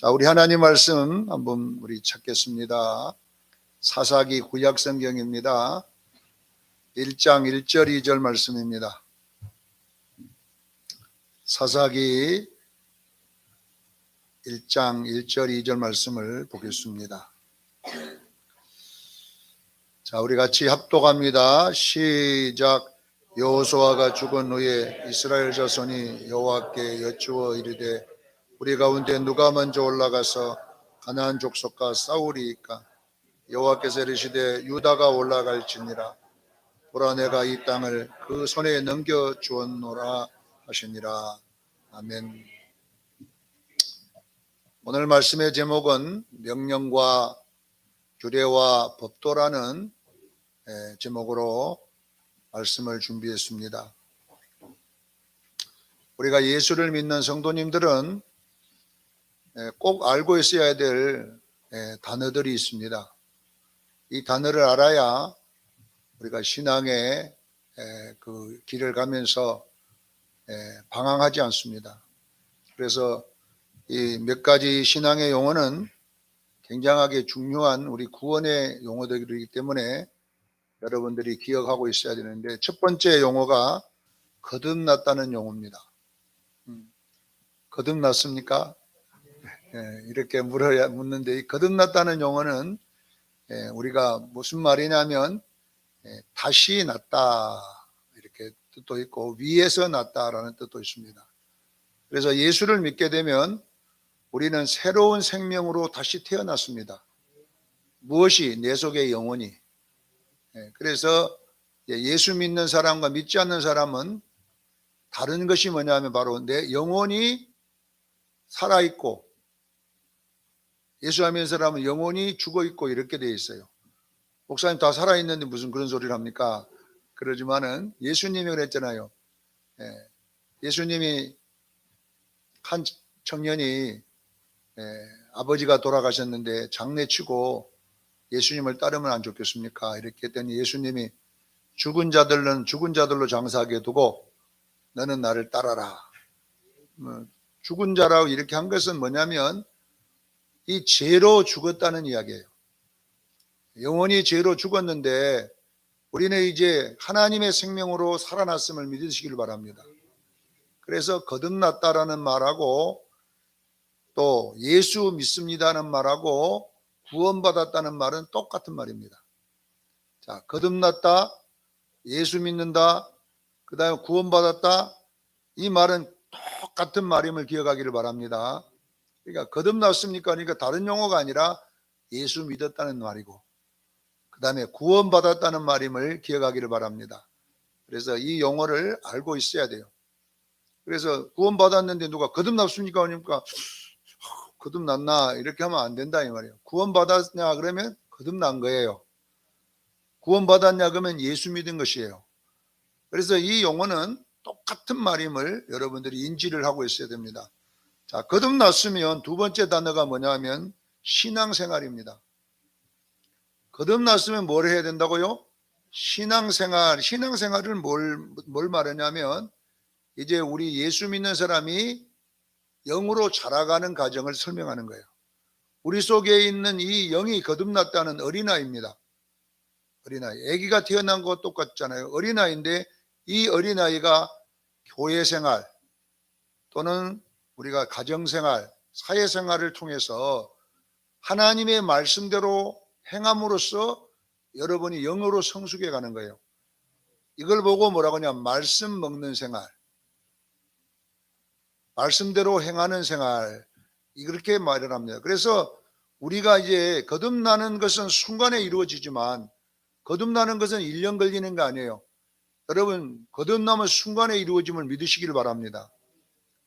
자, 우리 하나님 말씀 한번 우리 찾겠습니다. 사사기 구약 성경입니다. 1장 1절 2절 말씀입니다. 사사기 1장 1절 2절 말씀을 보겠습니다. 자, 우리 같이 합독합니다. 시작. 여호수아가 죽은 후에 이스라엘 자손이 여호와께 여쭈어 이르되 우리 가운데 누가 먼저 올라가서 가나안 족속과 싸우리이까? 여호와께서 이르시되 유다가 올라갈지니라. 보라, 내가 이 땅을 그 손에 넘겨 주었노라 하시니라. 아멘. 오늘 말씀의 제목은 명령과 규례와 법도라는 제목으로 말씀을 준비했습니다. 우리가 예수를 믿는 성도님들은 꼭 알고 있어야 될 단어들이 있습니다. 이 단어를 알아야 우리가 신앙의 그 길을 가면서 방황하지 않습니다. 그래서 이 몇 가지 신앙의 용어는 굉장하게 중요한 우리 구원의 용어들이기 때문에 여러분들이 기억하고 있어야 되는데, 첫 번째 용어가 거듭났다는 용어입니다. 거듭났습니까? 이렇게 묻는데, 이 거듭났다는 용어는 우리가 무슨 말이냐면 다시 났다 이렇게 뜻도 있고 위에서 났다라는 뜻도 있습니다. 그래서 예수를 믿게 되면 우리는 새로운 생명으로 다시 태어났습니다. 무엇이? 내 속의 영혼이. 그래서 예수 믿는 사람과 믿지 않는 사람은 다른 것이 뭐냐면 바로 내 영혼이 살아있고, 예수 안 믿는 사람은 영혼이 죽어있고 이렇게 되어 있어요. 목사님 다 살아있는데 무슨 그런 소리를 합니까? 그러지만은 예수님이 그랬잖아요. 예수님이 한 청년이 아버지가 돌아가셨는데 장례치고 예수님을 따르면 안 좋겠습니까? 이렇게 했더니 예수님이 죽은 자들은 죽은 자들로 장사하게 두고 너는 나를 따라라. 죽은 자라고 이렇게 한 것은 뭐냐면 이 죄로 죽었다는 이야기예요. 영원히 죄로 죽었는데 우리는 이제 하나님의 생명으로 살아났음을 믿으시길 바랍니다. 그래서 거듭났다라는 말하고 또 예수 믿습니다는 말하고 구원받았다는 말은 똑같은 말입니다. 자, 거듭났다, 예수 믿는다, 그 다음에 구원받았다, 이 말은 똑같은 말임을 기억하기를 바랍니다. 그러니까 거듭났습니까? 그러니까 다른 용어가 아니라 예수 믿었다는 말이고, 그 다음에 구원받았다는 말임을 기억하기를 바랍니다. 그래서 이 용어를 알고 있어야 돼요. 그래서 구원받았는데 누가 거듭났습니까? 그러니까 거듭났나 이렇게 하면 안 된다 이 말이에요. 구원받았냐 그러면 거듭난 거예요. 구원받았냐 그러면 예수 믿은 것이에요. 그래서 이 용어는 똑같은 말임을 여러분들이 인지를 하고 있어야 됩니다. 자, 거듭났으면 두 번째 단어가 뭐냐면 신앙생활입니다. 거듭났으면 뭘 해야 된다고요? 신앙생활. 신앙생활을 뭘 말하냐면 이제 우리 예수 믿는 사람이 영으로 자라가는 과정을 설명하는 거예요. 우리 속에 있는 이 영이 거듭났다는 어린아이입니다. 어린아이. 아기가 태어난 거 똑같잖아요. 어린아이인데 이 어린아이가 교회생활 또는 우리가 가정생활, 사회생활을 통해서 하나님의 말씀대로 행함으로써 여러분이 영으로 성숙해 가는 거예요. 이걸 보고 뭐라고 하냐면 말씀 먹는 생활, 말씀대로 행하는 생활, 이렇게 말을 합니다. 그래서 우리가 이제 거듭나는 것은 순간에 이루어지지만 거듭나는 것은 1년 걸리는 거 아니에요. 여러분, 거듭남은 순간에 이루어짐을 믿으시길 바랍니다.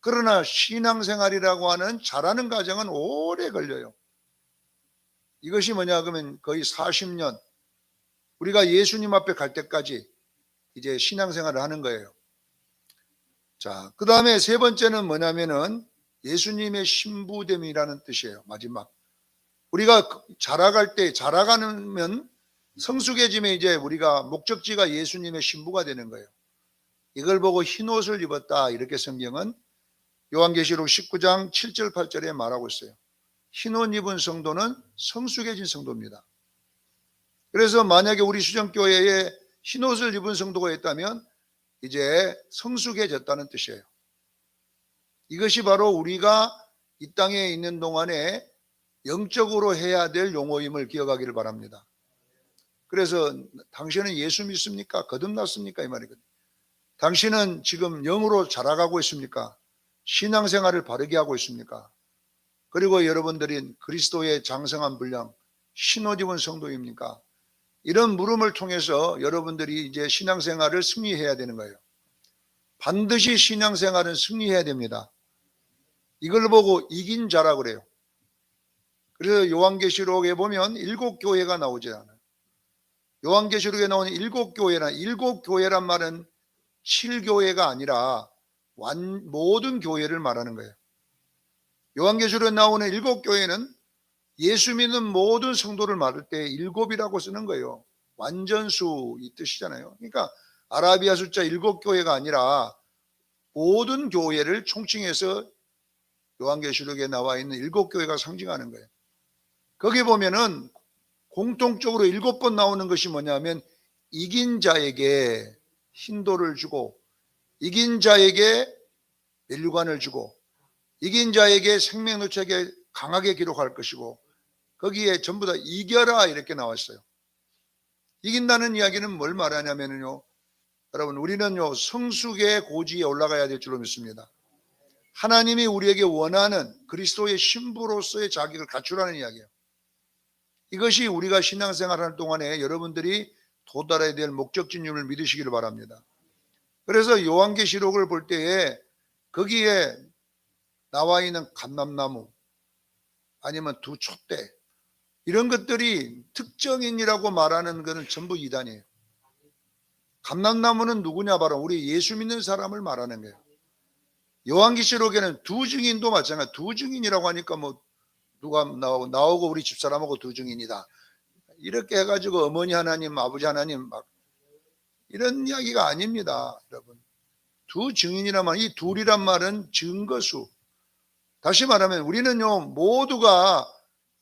그러나 신앙생활이라고 하는 자라는 과정은 오래 걸려요. 이것이 뭐냐 그러면 거의 40년, 우리가 예수님 앞에 갈 때까지 이제 신앙생활을 하는 거예요. 자, 그 다음에 세 번째는 뭐냐면은 예수님의 신부됨이라는 뜻이에요. 마지막. 우리가 자라갈 때, 자라가면 성숙해지면 이제 우리가 목적지가 예수님의 신부가 되는 거예요. 이걸 보고 흰 옷을 입었다 이렇게 성경은 요한계시록 19장 7절 8절에 말하고 있어요. 흰옷 입은 성도는 성숙해진 성도입니다. 그래서 만약에 우리 수정교회에 흰옷을 입은 성도가 있다면 이제 성숙해졌다는 뜻이에요. 이것이 바로 우리가 이 땅에 있는 동안에 영적으로 해야 될 용어임을 기억하기를 바랍니다. 그래서 당신은 예수 믿습니까? 거듭났습니까? 이 말이거든요. 당신은 지금 영으로 자라가고 있습니까? 신앙생활을 바르게 하고 있습니까? 그리고 여러분들이 그리스도의 장성한 분량, 흰옷 입은 성도입니까? 이런 물음을 통해서 여러분들이 이제 신앙생활을 승리해야 되는 거예요. 반드시 신앙생활은 승리해야 됩니다. 이걸 보고 이긴 자라고 그래요. 그래서 요한계시록에 보면 7교회가 나오지 않아요. 요한계시록에 나오는 7교회란 말은 7교회가 아니라 모든 교회를 말하는 거예요. 요한계시록에 나오는 7교회는 예수 믿는 모든 성도를 말할 때 7이라고 쓰는 거예요. 완전수 이 뜻이잖아요. 그러니까 아라비아 숫자 7교회가 아니라 모든 교회를 총칭해서 요한계시록에 나와 있는 7교회가 상징하는 거예요. 거기 보면은 공통적으로 7번 나오는 것이 뭐냐면 이긴 자에게 흰돌을 주고, 이긴 자에게 멸류관을 주고, 이긴 자에게 생명노책에 강하게 기록할 것이고, 거기에 전부 다 이겨라 이렇게 나왔어요. 이긴다는 이야기는 뭘 말하냐면요, 여러분 우리는요 성숙의 고지에 올라가야 될 줄로 믿습니다. 하나님이 우리에게 원하는 그리스도의 신부로서의 자격을 갖추라는 이야기예요. 이것이 우리가 신앙생활하는 동안에 여러분들이 도달해야 될 목적지임을 믿으시기를 바랍니다. 그래서 요한계시록을 볼 때에 거기에 나와 있는 감람나무 아니면 두 촛대 이런 것들이 특정인이라고 말하는 것은 전부 이단이에요. 감람나무는 누구냐? 바로 우리 예수 믿는 사람을 말하는 거예요. 요한계시록에는 두 증인도 마찬가지예요. 두 증인이라고 하니까 뭐 누가 나오고 우리 집사람하고 두 증인이다 이렇게 해가지고 어머니 하나님 아버지 하나님 막 이런 이야기가 아닙니다. 여러분 두 증인이란 말, 이 둘이란 말은 증거수. 다시 말하면 우리는요 모두가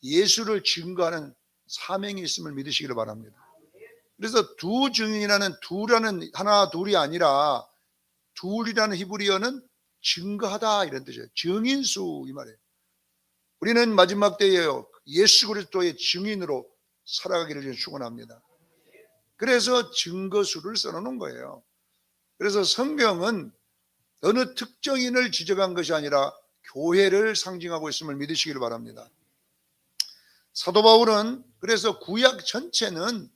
예수를 증거하는 사명이 있음을 믿으시기를 바랍니다. 그래서 두 증인이라는 둘이라는 하나 둘이 아니라 둘이라는 히브리어는 증거하다 이런 뜻이에요. 증인수 이 말이에요. 우리는 마지막 때에요 예수 그리스도의 증인으로 살아가기를 축원합니다. 그래서 증거수를 써놓은 거예요. 그래서 성경은 어느 특정인을 지적한 것이 아니라 교회를 상징하고 있음을 믿으시기를 바랍니다. 사도 바울은 그래서 구약 전체는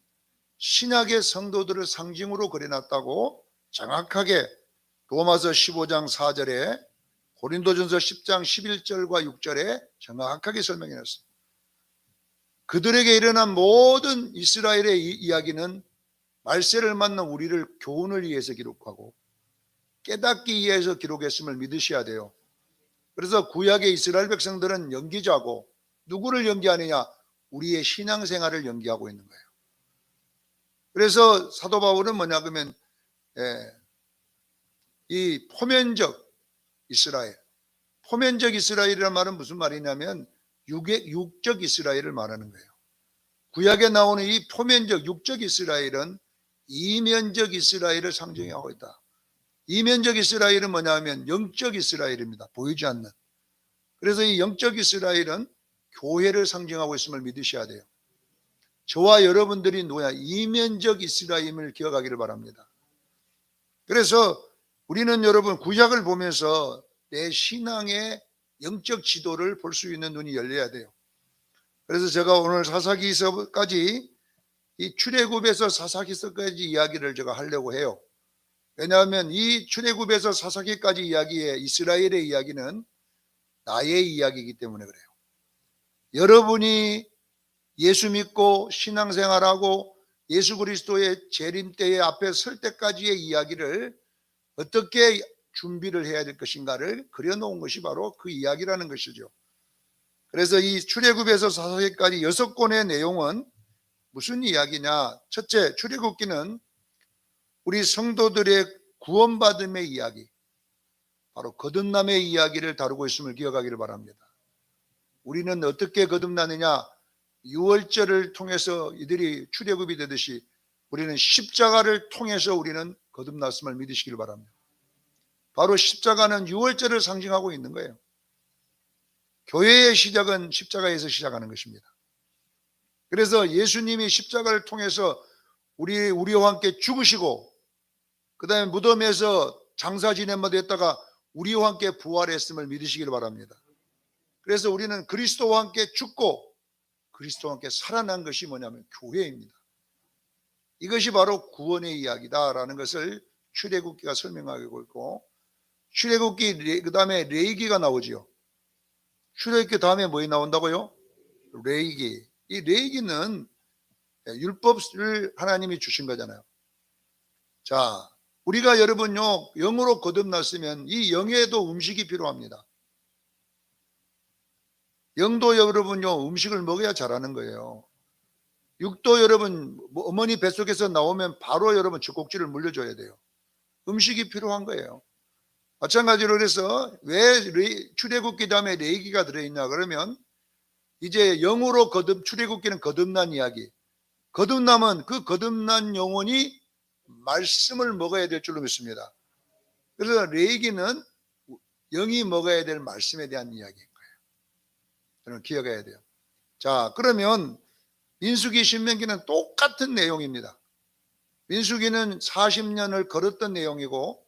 신약의 성도들을 상징으로 그려놨다고 정확하게 로마서 15장 4절에 고린도전서 10장 11절과 6절에 정확하게 설명해놨습니다. 그들에게 일어난 모든 이스라엘의 이야기는 말세를 만난 우리를 교훈을 위해서 기록하고 깨닫기 위해서 기록했음을 믿으셔야 돼요. 그래서 구약의 이스라엘 백성들은 연기자고 누구를 연기하느냐? 우리의 신앙생활을 연기하고 있는 거예요. 그래서 사도 바울은 뭐냐 그러면 이 포면적 이스라엘, 포면적 이스라엘이라는 말은 무슨 말이냐면 육적 이스라엘을 말하는 거예요. 구약에 나오는 이 포면적 육적 이스라엘은 이면적 이스라엘을 상징하고 있다. 이면적 이스라엘은 뭐냐면 영적 이스라엘입니다. 보이지 않는. 그래서 이 영적 이스라엘은 교회를 상징하고 있음을 믿으셔야 돼요. 저와 여러분들이 누구야? 이면적 이스라엘임을 기억하기를 바랍니다. 그래서 우리는 여러분 구약을 보면서 내 신앙의 영적 지도를 볼 수 있는 눈이 열려야 돼요. 그래서 제가 오늘 사사기서까지 이 출애굽에서 사사기서까지 이야기를 제가 하려고 해요. 왜냐하면 이 출애굽에서 사사기까지 이야기의 이스라엘의 이야기는 나의 이야기이기 때문에 그래요. 여러분이 예수 믿고 신앙생활하고 예수 그리스도의 재림 때에 앞에 설 때까지의 이야기를 어떻게 준비를 해야 될 것인가를 그려놓은 것이 바로 그 이야기라는 것이죠. 그래서 이 출애굽에서 사사기까지 6권의 내용은 무슨 이야기냐? 첫째, 출애굽기는 우리 성도들의 구원받음의 이야기, 바로 거듭남의 이야기를 다루고 있음을 기억하기를 바랍니다. 우리는 어떻게 거듭나느냐? 유월절을 통해서 이들이 출애굽이 되듯이 우리는 십자가를 통해서 우리는 거듭났음을 믿으시길 바랍니다. 바로 십자가는 유월절을 상징하고 있는 거예요. 교회의 시작은 십자가에서 시작하는 것입니다. 그래서 예수님이 십자가를 통해서 우리와 함께 죽으시고 그 다음에 무덤에서 장사 지낸바 됐다가 우리와 함께 부활했음을 믿으시길 바랍니다. 그래서 우리는 그리스도와 함께 죽고 그리스도와 함께 살아난 것이 뭐냐면 교회입니다. 이것이 바로 구원의 이야기다라는 것을 출애굽기가 설명하고 있고, 출애굽기 그 다음에 레위기가 나오지요. 출애굽기 다음에 뭐가 나온다고요? 레위기. 이 레위기는 율법을 하나님이 주신 거잖아요. 자, 우리가 여러분요 영으로 거듭났으면 이 영에도 음식이 필요합니다. 영도 여러분요 음식을 먹어야 자라는 거예요. 육도 여러분 어머니 뱃속에서 나오면 바로 여러분 젖꼭지를 물려줘야 돼요. 음식이 필요한 거예요. 마찬가지로 그래서 왜 출애굽기 다음에 레위기가 들어있냐 그러면 이제 영으로 출애굽기는 거듭난 이야기. 거듭남은 그 거듭난 영혼이 말씀을 먹어야 될 줄로 믿습니다. 그래서 레위기는 영이 먹어야 될 말씀에 대한 이야기인 거예요. 여러분 기억해야 돼요. 자, 그러면 민수기 신명기는 똑같은 내용입니다. 민수기는 40년을 걸었던 내용이고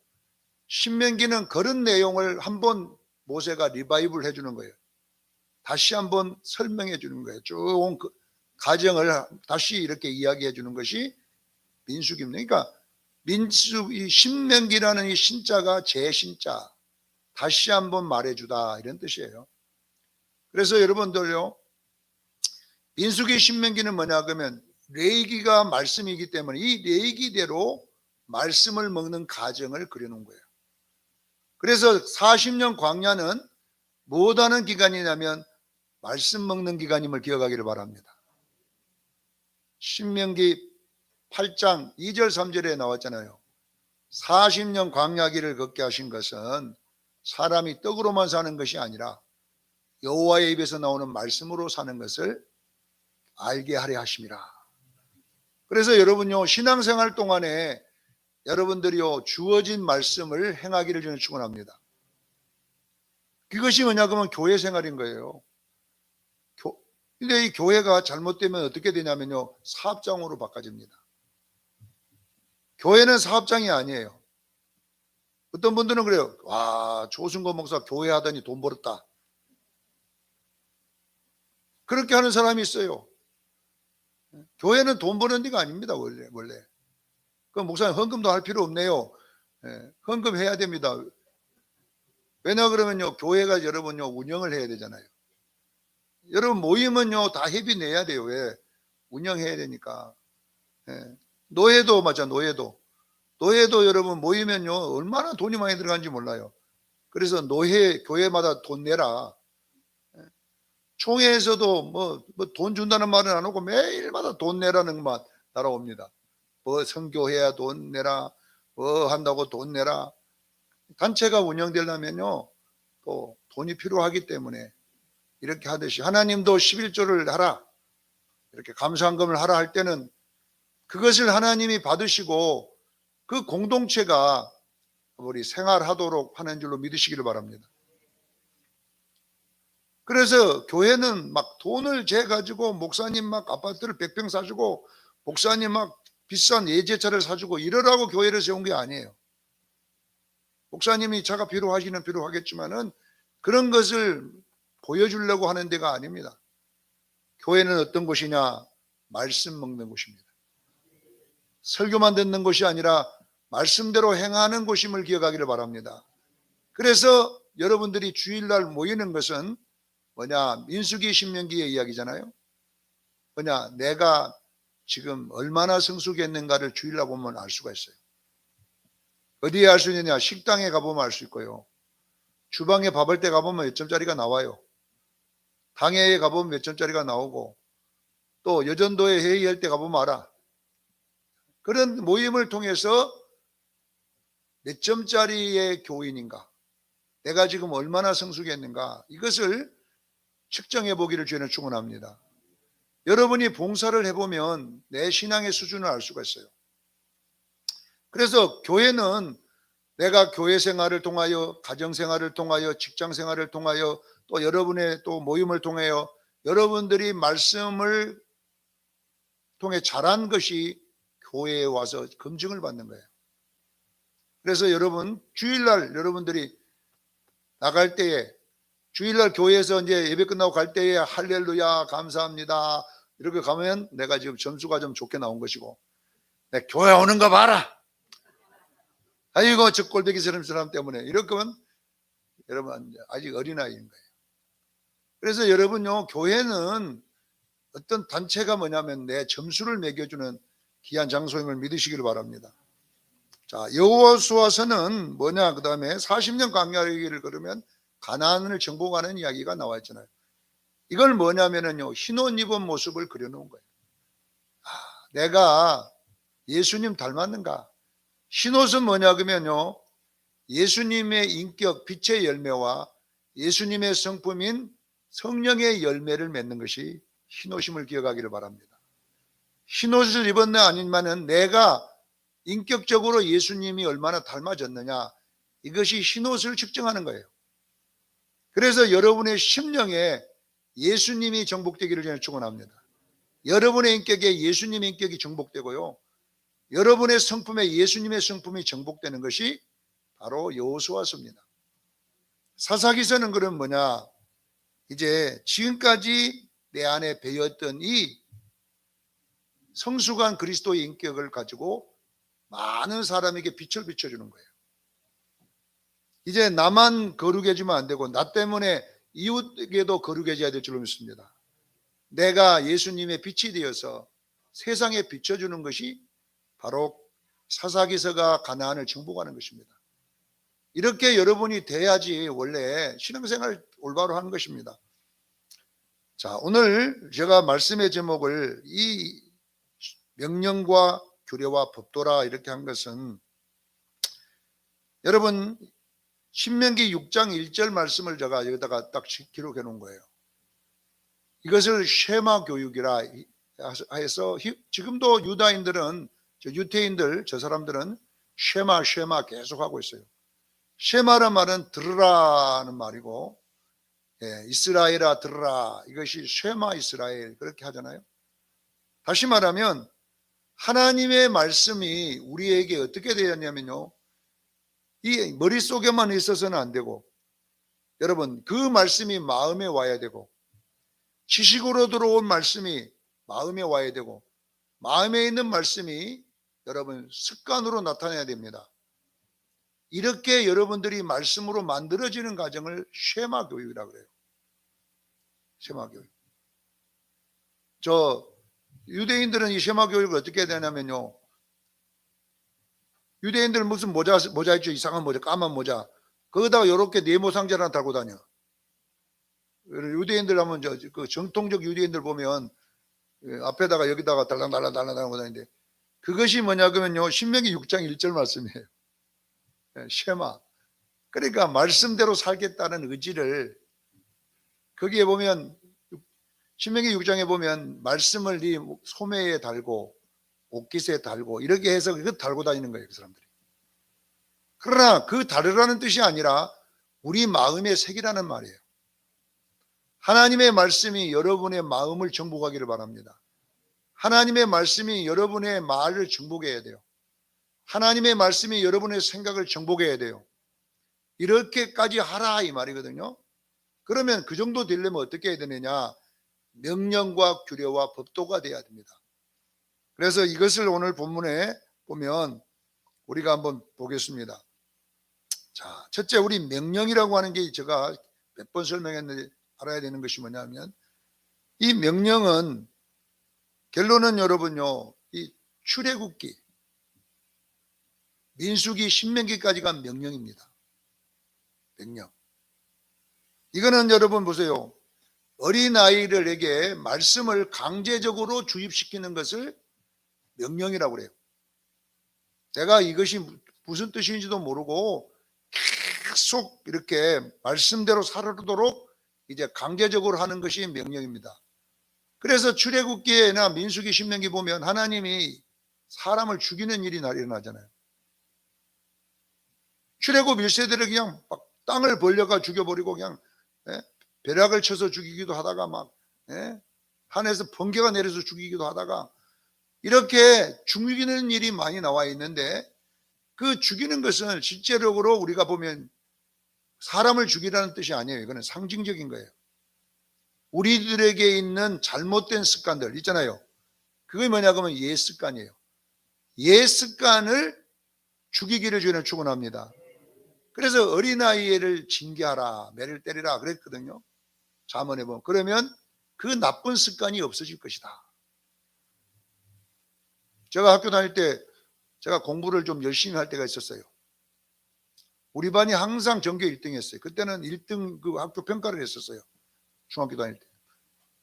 신명기는 걸은 내용을 한번 모세가 리바이블 해주는 거예요. 다시 한번 설명해 주는 거예요. 쭉 그 가정을 다시 이렇게 이야기해 주는 것이 민수기입니다. 그러니까 신명기라는 이 신자가 제 신자, 다시 한번 말해주다 이런 뜻이에요. 그래서 여러분들요 민수기 신명기는 뭐냐 그러면 레위기가 말씀이기 때문에 이 레위기대로 말씀을 먹는 가정을 그려놓은 거예요. 그래서 40년 광야는 무엇하는 기간이냐면 말씀 먹는 기간임을 기억하기를 바랍니다. 신명기 8장 2절 3절에 나왔잖아요. 40년 광야길을 걷게 하신 것은 사람이 떡으로만 사는 것이 아니라 여호와의 입에서 나오는 말씀으로 사는 것을 알게 하려 하심이라. 그래서 여러분요 신앙생활 동안에 여러분들이요 주어진 말씀을 행하기를 저는 축원합니다. 그것이 뭐냐 그러면 교회 생활인 거예요. 근데 이 교회가 잘못되면 어떻게 되냐면요 사업장으로 바꿔집니다. 교회는 사업장이 아니에요. 어떤 분들은 그래요. 와, 조승건 목사 교회 하더니 돈 벌었다. 그렇게 하는 사람이 있어요. 교회는 돈 버는 데가 아닙니다. 원래. 그럼 목사님 헌금도 할 필요 없네요. 헌금해야 됩니다. 왜냐 그러면요 교회가 여러분요 운영을 해야 되잖아요. 여러분 모이면요 다 회비 내야 돼요. 왜? 운영해야 되니까. 노예도 맞아. 노예도 여러분 모이면요 얼마나 돈이 많이 들어가는지 몰라요. 그래서 교회마다 돈 내라. 총회에서도 뭐 돈 준다는 말은 안 오고 매일마다 돈 내라는 말 날아옵니다. 뭐 선교해야 돈 내라, 뭐 한다고 돈 내라. 단체가 운영되려면요 또 돈이 필요하기 때문에 이렇게 하듯이 하나님도 11조를 하라, 이렇게 감사헌금을 하라 할 때는 그것을 하나님이 받으시고 그 공동체가 우리 생활하도록 하는 줄로 믿으시기를 바랍니다. 그래서 교회는 막 돈을 재가지고 목사님 막 아파트를 100평 사주고 목사님 막 비싼 예제차를 사주고 이러라고 교회를 세운 게 아니에요. 목사님이 차가 필요하겠지만은 그런 것을 보여주려고 하는 데가 아닙니다. 교회는 어떤 곳이냐? 말씀 먹는 곳입니다. 설교만 듣는 곳이 아니라 말씀대로 행하는 곳임을 기억하기를 바랍니다. 그래서 여러분들이 주일날 모이는 것은 뭐냐? 민수기 신명기의 이야기잖아요. 뭐냐? 내가 지금 얼마나 성숙했는가를 주일날 보면 알 수가 있어요. 어디에 알 수 있느냐? 식당에 가보면 알 수 있고요. 주방에 밥할 때 가보면 몇 점짜리가 나와요. 당회에 가보면 몇 점짜리가 나오고 또 여전도에 회의할 때 가보면 알아. 그런 모임을 통해서 몇 점짜리의 교인인가, 내가 지금 얼마나 성숙했는가, 이것을 측정해 보기를 주의는 축원합니다. 여러분이 봉사를 해보면 내 신앙의 수준을 알 수가 있어요. 그래서 교회는 내가 교회 생활을 통하여, 가정 생활을 통하여, 직장 생활을 통하여, 또 여러분의 또 모임을 통하여 여러분들이 말씀을 통해 자란 것이 교회에 와서 검증을 받는 거예요. 그래서 여러분 주일날 여러분들이 나갈 때에, 주일날 교회에서 이제 예배 끝나고 갈 때에 할렐루야 감사합니다 이렇게 가면 내가 지금 점수가 좀 좋게 나온 것이고, 내 교회 오는 거 봐라, 아이고 저 꼴보기 싫은 사람 때문에, 이렇게 하면 여러분 아직 어린아이인 거예요. 그래서 여러분요, 교회는 어떤 단체가 뭐냐면 내 점수를 매겨주는 귀한 장소임을 믿으시기를 바랍니다. 자, 여호수아서는 뭐냐, 그 다음에 40년 광야를 걸으면 가나안을 정복하는 이야기가 나와 있잖아요. 이걸 뭐냐면요, 흰 옷 입은 모습을 그려놓은 거예요. 내가 예수님 닮았는가? 흰 옷은 뭐냐 그러면요, 예수님의 인격, 빛의 열매와 예수님의 성품인 성령의 열매를 맺는 것이 흰 옷임을 기억하기를 바랍니다. 흰 옷을 입었네 아니면은 내가 인격적으로 예수님이 얼마나 닮아졌느냐, 이것이 흰 옷을 측정하는 거예요. 그래서 여러분의 심령에 예수님이 정복되기를 저는 축원합니다. 여러분의 인격에 예수님의 인격이 정복되고요, 여러분의 성품에 예수님의 성품이 정복되는 것이 바로 여호수아서입니다. 사사기서는 그럼 뭐냐, 이제 지금까지 내 안에 배었던 이 성숙한 그리스도의 인격을 가지고 많은 사람에게 빛을 비춰주는 거예요. 이제 나만 거룩해지면 안 되고 나 때문에 이웃에게도 거룩해져야 될 줄로 믿습니다. 내가 예수님의 빛이 되어서 세상에 비춰주는 것이 바로 사사기서가 가나안을 정복하는 것입니다. 이렇게 여러분이 돼야지 원래 신앙생활 올바로 하는 것입니다. 자, 오늘 제가 말씀의 제목을 이 명령과 규례와 법도라 이렇게 한 것은, 여러분 신명기 6장 1절 말씀을 제가 여기다가 딱 기록해 놓은 거예요. 이것을 쉐마 교육이라 해서 지금도 유다인들은, 유태인들 저 사람들은 쉐마 계속 하고 있어요. 쉐마란 말은 들으라는 말이고, 이스라엘아 들으라, 이것이 쉐마 이스라엘 그렇게 하잖아요. 다시 말하면 하나님의 말씀이 우리에게 어떻게 되었냐면요, 이 머릿속에만 있어서는 안 되고, 여러분 그 말씀이 마음에 와야 되고, 지식으로 들어온 말씀이 마음에 와야 되고, 마음에 있는 말씀이 여러분 습관으로 나타나야 됩니다. 이렇게 여러분들이 말씀으로 만들어지는 과정을 쉐마 교육이라고 그래요. 쉐마 교육. 유대인들은 이 쉐마 교육을 어떻게 해야 되냐면요, 유대인들은 무슨 모자 있죠, 이상한 모자, 까만 모자, 거기다가 이렇게 네모상자를 하나 달고 다녀. 유대인들 하면 그 정통적 유대인들 보면 앞에다가 여기다가 달랑달랑 달고 다니는데, 그것이 뭐냐 그러면요, 신명기 6장 1절 말씀이에요. 쉐마. 그러니까 말씀대로 살겠다는 의지를, 거기에 보면 신명기 6장에 보면 말씀을 네 소매에 달고 옷깃에 달고 이렇게 해서 그것 달고 다니는 거예요, 그 사람들이. 그러나 그 다르라는 뜻이 아니라 우리 마음의 색이라는 말이에요. 하나님의 말씀이 여러분의 마음을 정복하기를 바랍니다. 하나님의 말씀이 여러분의 말을 정복해야 돼요. 하나님의 말씀이 여러분의 생각을 정복해야 돼요. 이렇게까지 하라 이 말이거든요. 그러면 그 정도 되려면 어떻게 해야 되느냐, 명령과 규례와 법도가 돼야 됩니다. 그래서 이것을 오늘 본문에 보면 우리가 한번 보겠습니다. 자, 첫째, 우리 명령이라고 하는 게 제가 몇 번 설명했는데 알아야 되는 것이 뭐냐면, 이 명령은 결론은 여러분요, 이 출애굽기, 민수기, 신명기까지가 명령입니다. 명령. 이거는 여러분 보세요, 어린아이들에게 말씀을 강제적으로 주입시키는 것을 명령이라고 그래요. 내가 이것이 무슨 뜻인지도 모르고 계속 이렇게 말씀대로 살도록 이제 강제적으로 하는 것이 명령입니다. 그래서 출애굽기나 민수기, 신명기 보면 하나님이 사람을 죽이는 일이 일어나잖아요. 출애굽 1세대를 그냥 막 땅을 벌려가 죽여버리고 그냥 벼락을 쳐서 죽이기도 하다가 막 하늘에서 번개가 내려서 죽이기도 하다가 이렇게 죽이는 일이 많이 나와 있는데, 그 죽이는 것은 실제적으로 우리가 보면 사람을 죽이라는 뜻이 아니에요. 이거는 상징적인 거예요. 우리들에게 있는 잘못된 습관들 있잖아요. 그게 뭐냐 그러면 옛 습관이에요. 옛 습관을 죽이기를 주는 축원합니다. 그래서 어린아이를 징계하라, 매를 때리라 그랬거든요. 잠언에 보면. 그러면 그 나쁜 습관이 없어질 것이다. 제가 학교 다닐 때 제가 공부를 좀 열심히 할 때가 있었어요. 우리 반이 항상 전교 1등 했어요. 그때는 1등 그 학교 평가를 했었어요. 중학교 다닐 때.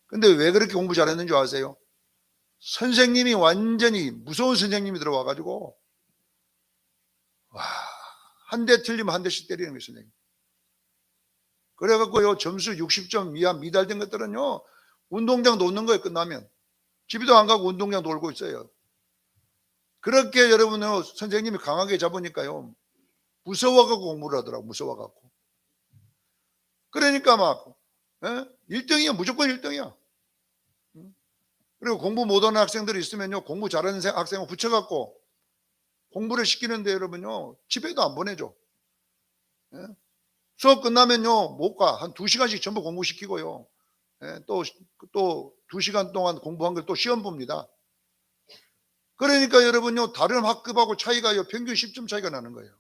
근데 왜 그렇게 공부 잘했는 줄 아세요? 선생님이 완전히 무서운 선생님이 들어와가지고 한 대 틀리면 한 대씩 때리는 거예요, 선생님. 그래갖고요, 점수 60점 이하 미달된 것들은요, 운동장 놓는 거예요. 끝나면 집에도 안 가고 운동장 놀고 있어요. 그렇게 여러분은 선생님이 강하게 잡으니까요, 무서워갖고 공부를 하더라고. 무서워갖고. 그러니까 막 1등이야. 무조건 1등이야. 그리고 공부 못하는 학생들이 있으면요, 공부 잘하는 학생을 붙여갖고 공부를 시키는데 여러분요, 집에도 안 보내줘. 수업 끝나면요, 못 가. 한 2시간씩 전부 공부시키고요. 또 2시간 동안 공부한 걸 또 시험 봅니다. 그러니까 여러분요, 다른 학급하고 차이가요, 평균 10점 차이가 나는 거예요.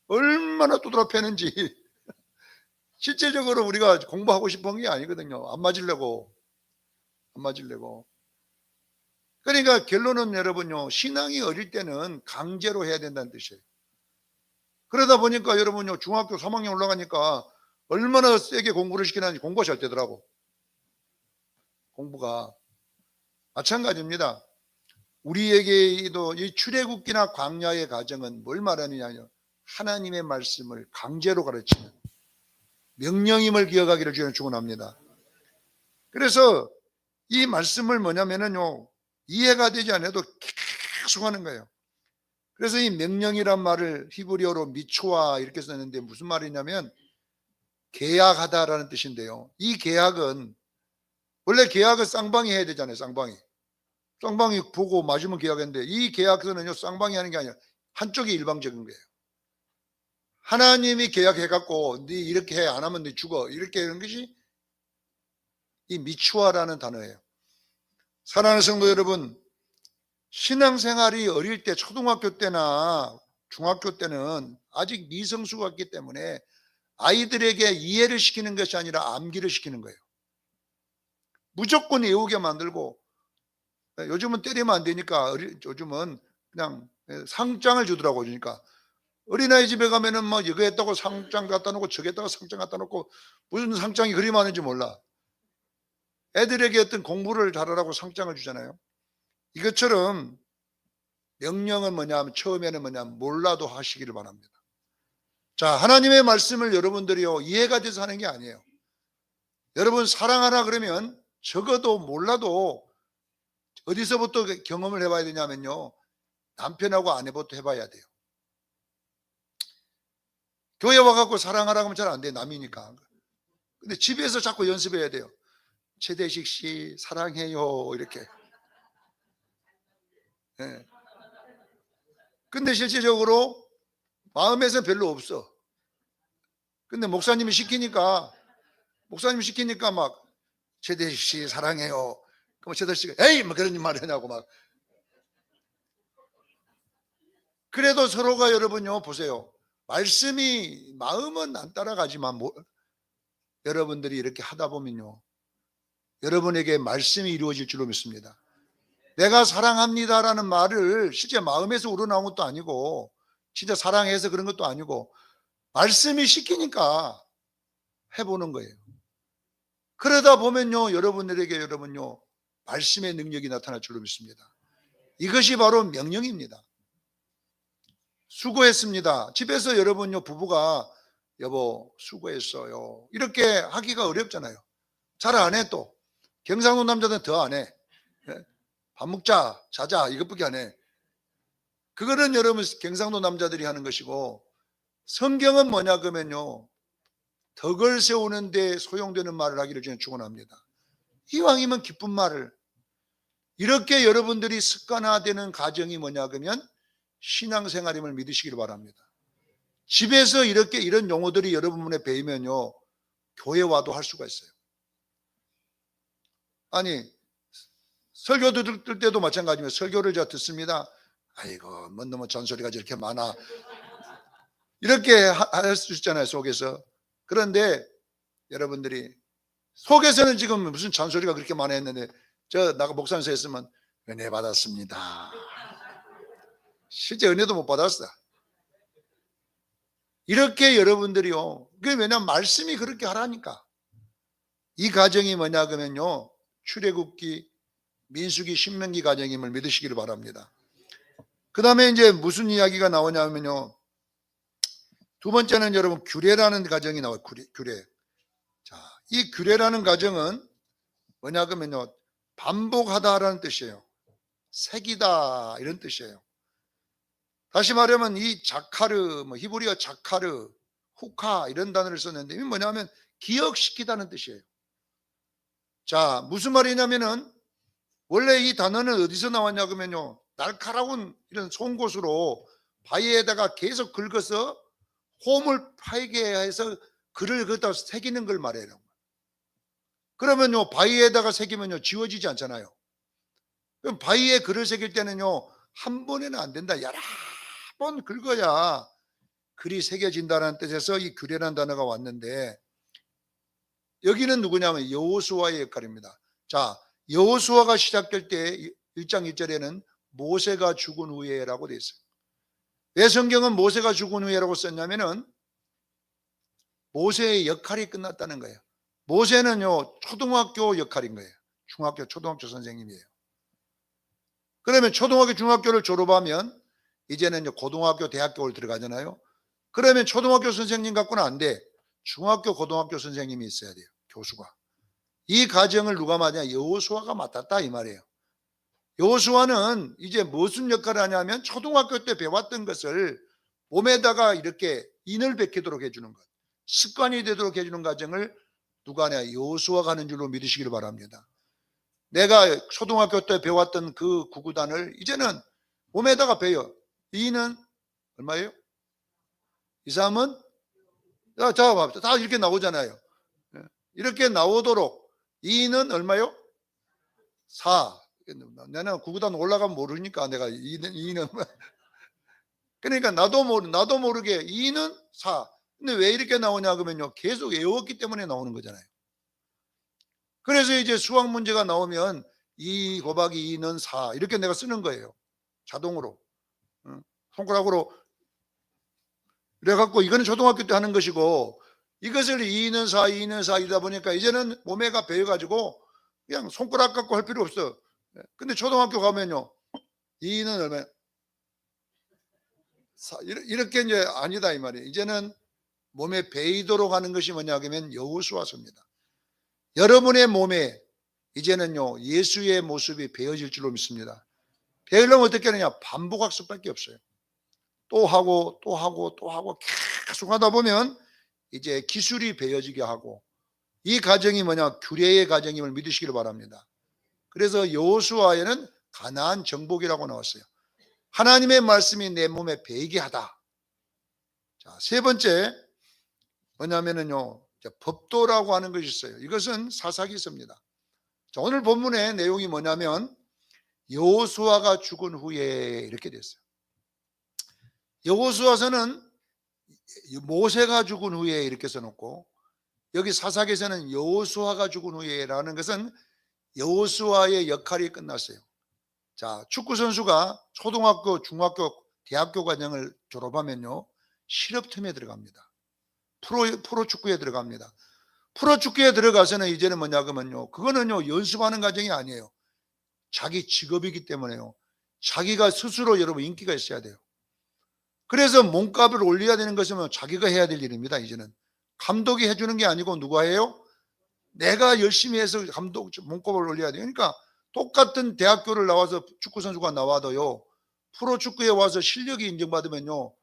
얼마나 두드러 패는지. 실제적으로 우리가 공부하고 싶은 게 아니거든요. 안 맞으려고. 그러니까 결론은 여러분요, 신앙이 어릴 때는 강제로 해야 된다는 뜻이에요. 그러다 보니까 여러분요, 중학교 3학년 올라가니까 얼마나 세게 공부를 시키는지 공부가 잘 되더라고. 공부가. 마찬가지입니다. 우리에게도 이 출애굽기나 광야의 과정은 뭘 말하느냐면 하나님의 말씀을 강제로 가르치는 명령임을 기억하기를 주님 축원합니다. 그래서 이 말씀을 뭐냐면은요, 이해가 되지 않아도 계속 하는 거예요. 그래서 이 명령이란 말을 히브리어로 미초아 이렇게 썼는데 무슨 말이냐면 계약하다라는 뜻인데요. 이 계약은 원래 계약은 쌍방이 해야 되잖아요. 쌍방이 보고 맞으면 계약했는데 이 계약서는요, 쌍방이 하는 게 아니라 한쪽이 일방적인 거예요. 하나님이 계약해갖고 네 이렇게 해, 안 하면 네 죽어, 이렇게 하는 것이 이 미추아라는 단어예요. 사랑하는 성도 여러분, 신앙생활이 어릴 때 초등학교 때나 중학교 때는 아직 미성수가 있기 때문에 아이들에게 이해를 시키는 것이 아니라 암기를 시키는 거예요. 무조건 외우게 만들고, 요즘은 때리면 안 되니까 요즘은 그냥 상장을 주더라고요. 그러니까 어린아이 집에 가면은 뭐 이거 했다고 상장 갖다 놓고 저거 했다고 상장 갖다 놓고 무슨 상장이 그리 많은지 몰라. 애들에게 어떤 공부를 잘하라고 상장을 주잖아요. 이것처럼 명령은 뭐냐면 처음에는 뭐냐면 몰라도 하시기를 바랍니다. 자, 하나님의 말씀을 여러분들이요, 이해가 돼서 하는 게 아니에요. 여러분 사랑하라 그러면 적어도 몰라도 어디서부터 경험을 해봐야 되냐면요, 남편하고 아내부터 해봐야 돼요. 교회 와갖고 사랑하라고 하면 잘 안 돼요. 남이니까. 근데 집에서 자꾸 연습해야 돼요. 최대식 씨 사랑해요 이렇게. 근데 실제적으로 마음에서 별로 없어. 근데 목사님이 시키니까 막 최대식 씨 사랑해요. 그럼 최대식 씨가 에이 뭐 그런 말 하냐고 막. 그래도 서로가 여러분요, 보세요. 말씀이 마음은 안 따라가지만 여러분들이 이렇게 하다 보면요, 여러분에게 말씀이 이루어질 줄로 믿습니다. 내가 사랑합니다라는 말을 실제 마음에서 우러나온 것도 아니고 진짜 사랑해서 그런 것도 아니고 말씀이 시키니까 해보는 거예요. 그러다 보면요, 여러분요 말씀의 능력이 나타날 줄로 믿습니다. 이것이 바로 명령입니다. 수고했습니다. 집에서 여러분요, 부부가 여보 수고했어요 이렇게 하기가 어렵잖아요. 잘 안 해. 또 경상도 남자들은 더 안 해. 밥 먹자 자자 이것밖에 안 해. 그거는 여러분 경상도 남자들이 하는 것이고, 성경은 뭐냐 그러면요, 덕을 세우는 데 소용되는 말을 하기를 저는 축원합니다. 이왕이면 기쁜 말을. 이렇게 여러분들이 습관화되는 가정이 뭐냐 그러면 신앙생활임을 믿으시기를 바랍니다. 집에서 이렇게 이런 용어들이 여러분에 배이면요, 교회 와도 할 수가 있어요. 아니 설교 들을 때도 마찬가지입니다. 설교를 제가 듣습니다. 아이고 뭔 놈의 잔소리가 저렇게 많아 이렇게 할 수 있잖아요, 속에서. 그런데 여러분들이 속에서는 지금 무슨 잔소리가 그렇게 많아 했는데, 나가 목사님서 했으면 은혜 받았습니다. 실제 은혜도 못 받았어. 이렇게 여러분들이요, 그게 왜냐하면 말씀이 그렇게 하라니까. 이 가정이 뭐냐 그러면요, 출애굽기, 민수기, 신명기 가정임을 믿으시기를 바랍니다. 그 다음에 이제 무슨 이야기가 나오냐면요, 두 번째는 여러분 규례라는 가정이 나와요. 규례. 자, 이 규례라는 가정은 뭐냐 그러면요, 반복하다라는 뜻이에요. 새기다 이런 뜻이에요. 다시 말하면 이 자카르, 히브리어 자카르, 후카 이런 단어를 썼는데, 이게 뭐냐면 기억시키다는 뜻이에요. 자, 무슨 말이냐면은 원래 이 단어는 어디서 나왔냐 그러면요, 날카로운 이런 송곳으로 바위에다가 계속 긁어서 홈을 파이게 해서 글을 거기다 새기는 걸 말해요. 그러면요, 바위에다가 새기면요 지워지지 않잖아요. 그럼 바위에 글을 새길 때는요, 한 번에는 안 된다. 여러 번 긁어야 글이 새겨진다는 뜻에서 이 규례라는 단어가 왔는데, 여기는 누구냐면 여호수아의 역할입니다. 자, 여호수아가 시작될 때 1장 1절에는 모세가 죽은 후에라고 되어 있어요. 왜 성경은 모세가 죽은 후에라고 썼냐면은 모세의 역할이 끝났다는 거예요. 모세는요, 초등학교 역할인 거예요. 중학교, 초등학교 선생님이에요. 그러면 초등학교, 중학교를 졸업하면 이제는 고등학교, 대학교를 들어가잖아요. 그러면 초등학교 선생님 갖고는 안 돼. 중학교, 고등학교 선생님이 있어야 돼요. 교수가. 이 과정을 누가 맡냐? 여호수아가 맡았다 이 말이에요. 여호수아는 이제 무슨 역할을 하냐면 초등학교 때 배웠던 것을 몸에다가 이렇게 인을 베키도록 해주는 것, 습관이 되도록 해주는 과정을 누가 하냐? 여호수아가 하는 줄로 믿으시기를 바랍니다. 내가 초등학교 때 배웠던 그 구구단을 이제는 몸에다가 배요. 이는 얼마예요? 2, 3은? 자, 봅시다. 다 이렇게 나오잖아요. 이렇게 나오도록. 2는 얼마요? 4. 나는 구구단 올라가면 모르니까 내가 2는 그러니까 나도 모르게 2는 4. 근데 왜 이렇게 나오냐 그러면요, 계속 외웠기 때문에 나오는 거잖아요. 그래서 이제 수학 문제가 나오면 2 곱하기 2는 4 이렇게 내가 쓰는 거예요. 자동으로. 손가락으로. 그래갖고 이거는 초등학교 때 하는 것이고, 이것을 2는 4, 2는 4 이다 보니까 이제는 몸에가 배워가지고 그냥 손가락 갖고 할 필요 없어. 근데 초등학교 가면요, 2는 얼마야? 4. 이렇게 이제 아니다 이 말이에요. 이제는 몸에 배이도록 하는 것이 뭐냐 하면 여호수아서입니다. 여러분의 몸에 이제는요, 예수의 모습이 배어질 줄로 믿습니다. 배우려면 어떻게 하느냐? 반복학습밖에 없어요. 또 하고 또 하고 또 하고 계속 하다 보면 이제 기술이 배어지게 하고, 이 과정이 뭐냐? 규례의 과정임을 믿으시기를 바랍니다. 그래서 여호수아에는 가나안 정복이라고 나왔어요. 하나님의 말씀이 내 몸에 배이게 하다. 자, 세 번째 뭐냐면은요, 법도라고 하는 것이 있어요. 이것은 사사기서입니다. 자, 오늘 본문의 내용이 뭐냐면 여호수아가 죽은 후에 이렇게 됐어요. 여호수아서는 모세가 죽은 후에 이렇게 써놓고, 여기 사사기서는 여호수아가 죽은 후에라는 것은 여호수아의 역할이 끝났어요. 자, 축구 선수가 초등학교, 중학교, 대학교 과정을 졸업하면요, 실업팀에 들어갑니다. 프로 축구에 들어갑니다. 프로 축구에 들어가서는 이제는 뭐냐 그러면요, 그거는요 연습하는 과정이 아니에요. 자기 직업이기 때문에요. 자기가 스스로 여러분 인기가 있어야 돼요. 그래서 몸값을 올려야 되는 것은 자기가 해야 될 일입니다. 이제는 감독이 해주는 게 아니고 누가 해요? 내가 열심히 해서 감독 몸값을 올려야 돼요. 그러니까 똑같은 대학교를 나와서 축구선수가 나와도요, 프로축구에 와서 실력이 인정받으면요,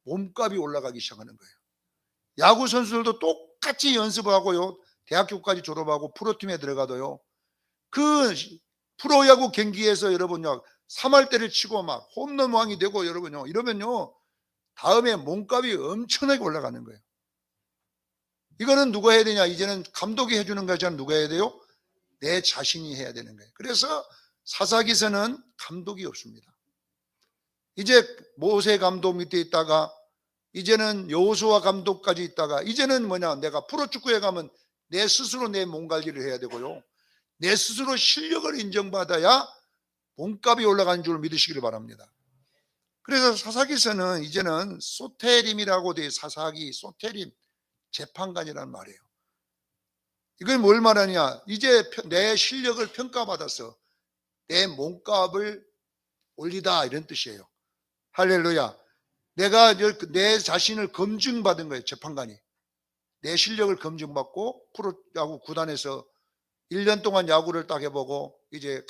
몸값이 올라가기 시작하는 거예요. 야구 선수들도 똑같이 연습을 하고요, 대학교까지 졸업하고 프로팀에 들어가도요, 그 프로야구 경기에서 여러분요, 3할대를 치고 막 홈런왕이 되고 여러분요, 이러면요, 다음에 몸값이 엄청나게 올라가는 거예요. 이거는 누가 해야 되냐? 이제는 감독이 해주는 것이 아니라 누가 해야 돼요? 내 자신이 해야 되는 거예요. 그래서 사사기서는 감독이 없습니다. 이제 모세 감독 밑에 있다가 이제는 여호수아 감독까지 있다가 이제는 뭐냐? 내가 프로축구에 가면 내 스스로 내 몸 관리를 해야 되고요, 내 스스로 실력을 인정받아야 몸값이 올라가는 줄 믿으시길 바랍니다. 그래서 사사기서는 이제는 소테림이라고 돼, 사사기 소테림, 재판관이라는 말이에요. 이걸 뭘 말하냐? 이제 내 실력을 평가받아서 내 몸값을 올리다, 이런 뜻이에요. 할렐루야. 내가 내 자신을 검증받은 거예요. 재판관이 내 실력을 검증받고 프로야구 구단에서 1년 동안 야구를 딱 해보고 이제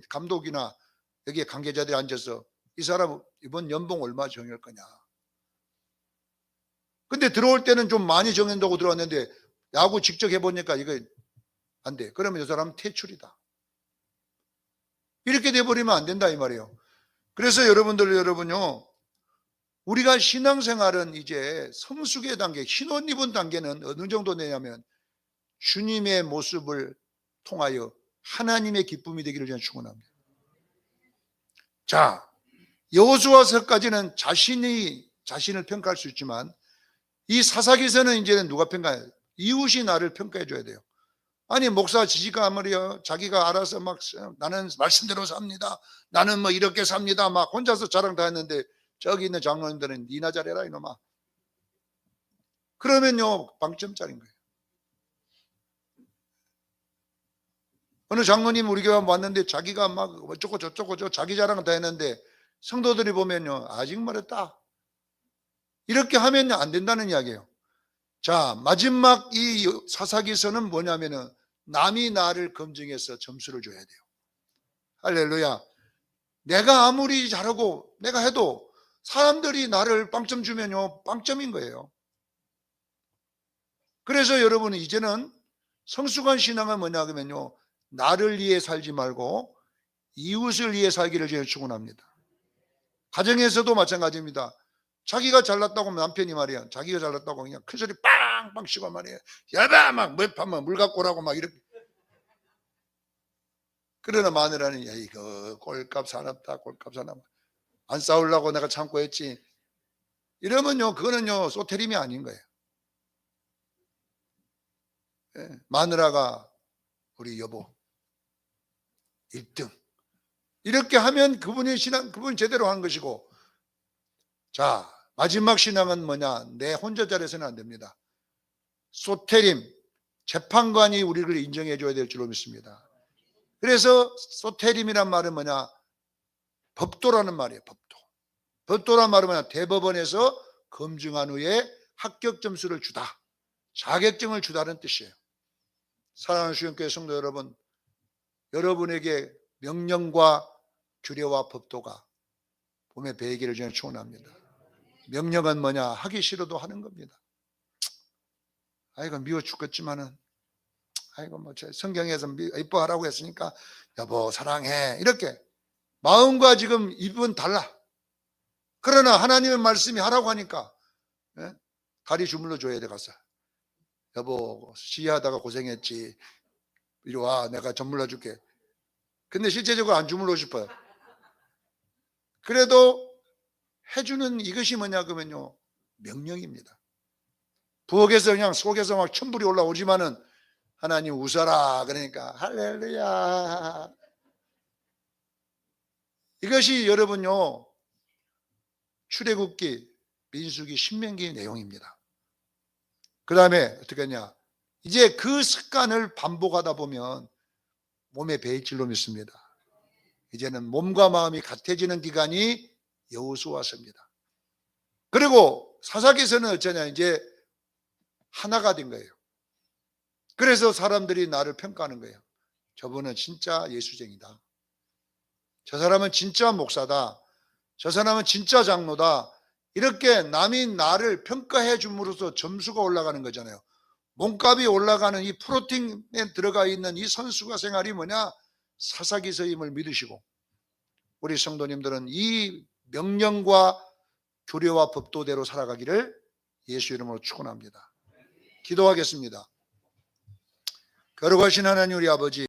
감독이나 여기에 관계자들이 앉아서 이 사람 이번 연봉 얼마 정할 거냐. 근데 들어올 때는 좀 많이 정한다고 들어왔는데 야구 직접 해보니까 이거 안 돼. 그러면 이 사람은 퇴출이다. 이렇게 돼버리면 안 된다, 이 말이에요. 그래서 여러분요, 우리가 신앙생활은 이제 성숙의 단계, 신혼 입은 단계는 어느 정도 되냐면 주님의 모습을 통하여 하나님의 기쁨이 되기를 저는 축원합니다. 자, 여호수아서까지는 자신을 평가할 수 있지만 이 사사기서는 이제는 누가 평가해요? 이웃이 나를 평가해 줘야 돼요. 아니 목사 지지가 말이요, 자기가 알아서 막 나는 말씀대로 삽니다, 나는 뭐 이렇게 삽니다, 막 혼자서 자랑 다 했는데 저기 있는 장로님들은 니나 잘해라 이놈아. 그러면요 빵점짜리인 거예요. 어느 장로님 우리 교회 왔는데 자기가 막 어쩌고 저쩌고 자기 자랑 다 했는데 성도들이 보면요 아직 멀었다, 이렇게 하면 안 된다는 이야기예요. 자, 마지막 이 사사기서는 뭐냐면은 남이 나를 검증해서 점수를 줘야 돼요. 할렐루야. 내가 아무리 잘하고 내가 해도 사람들이 나를 빵점 주면요 빵점인 거예요. 그래서 여러분은 이제는 성숙한 신앙은 뭐냐 하면요, 나를 위해 살지 말고 이웃을 위해 살기를 저는 축원합니다. 가정에서도 마찬가지입니다. 자기가 잘났다고 하면 남편이 말이야, 자기가 잘났다고 그냥 큰 소리 빵빵 치고 말이야, 야바 막 몇판만 물 갖고 오라고 막 이렇게. 그러나 마누라는 야 이거 꼴값 사납다, 꼴값 사납다, 안 싸우려고 내가 참고 했지, 이러면요 그거는요 소테림이 아닌 거예요. 예, 마누라가 우리 여보 1등 이렇게 하면 그분이 제대로 한 것이고, 자 마지막 신앙은 뭐냐, 내 혼자 잘해서는 안 됩니다. 소테림, 재판관이 우리를 인정해 줘야 될 줄로 믿습니다. 그래서 소테림이란 말은 뭐냐, 법도라는 말이에요. 법도란 말은 뭐냐, 대법원에서 검증한 후에 합격 점수를 주다, 자격증을 주다는 뜻이에요. 사랑하는 수영교회 성도 여러분, 여러분에게 명령과 규례와 법도가 몸에 배기를 저는 축원합니다. 명령은 뭐냐, 하기 싫어도 하는 겁니다. 아이고 미워 죽겠지만은 아이고 뭐 성경에서 이뻐하라고 했으니까 여보 사랑해, 이렇게 마음과 지금 입은 달라. 그러나 하나님의 말씀이 하라고 하니까 다리 주물러 줘야 돼. 가서 여보 시위하다가 고생했지, 이리 와 내가 주물러 줄게. 근데 실제적으로 안 주물러 싶어요. 그래도 해주는 이것이 뭐냐 그러면요 명령입니다. 부엌에서 그냥 속에서 막 천불이 올라오지만은 하나님 웃어라 그러니까 할렐루야. 이것이 여러분요 출애굽기, 민수기, 신명기의 내용입니다. 그 다음에 어떻게 하냐, 이제 그 습관을 반복하다 보면 몸에 배일 줄로 믿습니다. 이제는 몸과 마음이 같아지는 기간이 여호수아서입니다. 그리고 사사기서는 어쩌냐, 이제 하나가 된 거예요. 그래서 사람들이 나를 평가하는 거예요. 저분은 진짜 예수쟁이다. 저 사람은 진짜 목사다. 저 사람은 진짜 장로다. 이렇게 남이 나를 평가해 줌으로써 점수가 올라가는 거잖아요. 몸값이 올라가는 이 프로틴에 들어가 있는 이 선수가 생활이 뭐냐? 사사기서임을 믿으시고, 우리 성도님들은 이 명령과 규례와 법도대로 살아가기를 예수 이름으로 축원합니다. 기도하겠습니다. 거룩하신 하나님 우리 아버지,